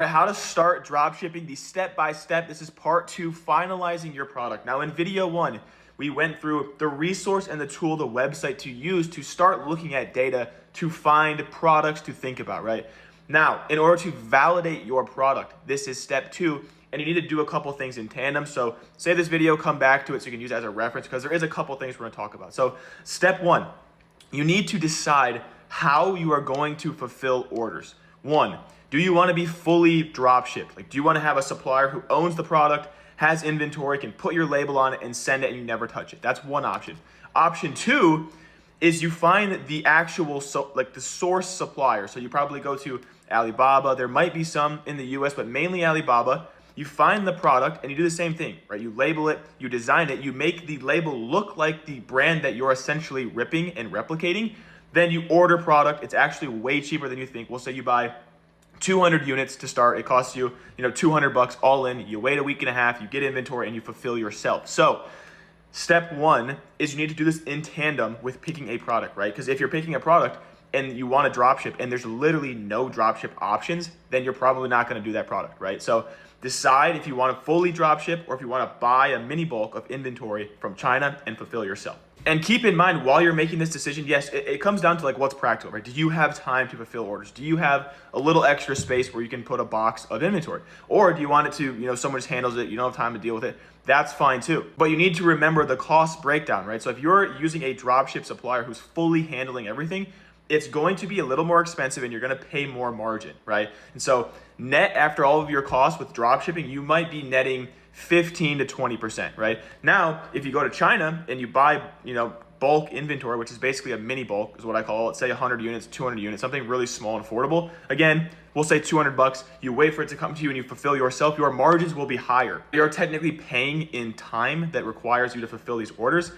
How to start dropshipping, the step-by-step. This is part 2, finalizing your product. Now in video 1, we went through the resource and the tool, the website to use to start looking at data to find products to think about, right? Now, in order to validate your product, this is step 2, and you need to do a couple things in tandem. So save this video, come back to it so you can use it as a reference because there is a couple things we're gonna talk about. So step 1, you need to decide how you are going to fulfill orders. 1, do you want to be fully drop shipped? Like, do you want to have a supplier who owns the product, has inventory, can put your label on it and send it and you never touch it? That's one option. Option 2 is you find the actual, the source supplier. So you probably go to Alibaba. There might be some in the US, but mainly Alibaba. You find the product and you do the same thing, right? You label it, you design it, you make the label look like the brand that you're essentially ripping and replicating. Then you order product. It's actually way cheaper than you think. We'll say you buy 200 units to start. It costs you, $200 all in. You wait a week and a half, you get inventory, and you fulfill yourself. So step 1 is you need to do this in tandem with picking a product, right? Because if you're picking a product and you want to drop ship and there's literally no drop ship options, then you're probably not going to do that product, right? So decide if you want to fully drop ship or if you want to buy a mini bulk of inventory from China and fulfill yourself. And keep in mind, while you're making this decision, yes, it comes down to like what's practical, right? Do you have time to fulfill orders? Do you have a little extra space where you can put a box of inventory? Or do you want it to, someone just handles it, you don't have time to deal with it? That's fine too. But you need to remember the cost breakdown, right? So if you're using a dropship supplier who's fully handling everything, it's going to be a little more expensive and you're going to pay more margin, right? And so net after all of your costs with dropshipping, you might be netting 15 to 20%, right? Now, if you go to China and you buy, bulk inventory, which is basically a mini bulk is what I call it, say 100 units, 200 units, something really small and affordable. Again, we'll say $200. You wait for it to come to you and you fulfill yourself, your margins will be higher. You're technically paying in time that requires you to fulfill these orders,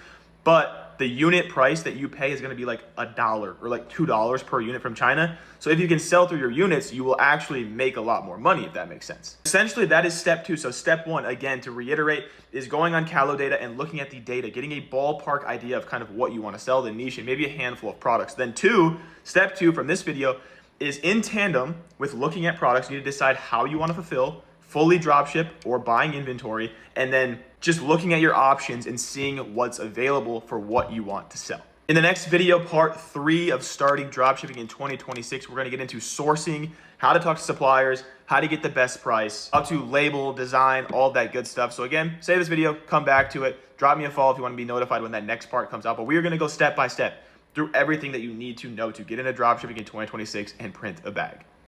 but the unit price that you pay is going to be like $1 or like $2 per unit from China. So if you can sell through your units, you will actually make a lot more money, if that makes sense. Essentially, that is step 2. So step 1, again, to reiterate, is going on Calodata and looking at the data, getting a ballpark idea of kind of what you want to sell, the niche, and maybe a handful of products. Then step 2 from this video is in tandem with looking at products. You need to decide how you want to fulfill, fully dropship or buying inventory, and then just looking at your options and seeing what's available for what you want to sell. In the next video, part 3 of starting dropshipping in 2026, we're gonna get into sourcing, how to talk to suppliers, how to get the best price, how to label, design, all that good stuff. So again, save this video, come back to it, drop me a follow if you wanna be notified when that next part comes out. But we are gonna go step by step through everything that you need to know to get into dropshipping in 2026 and print a bag.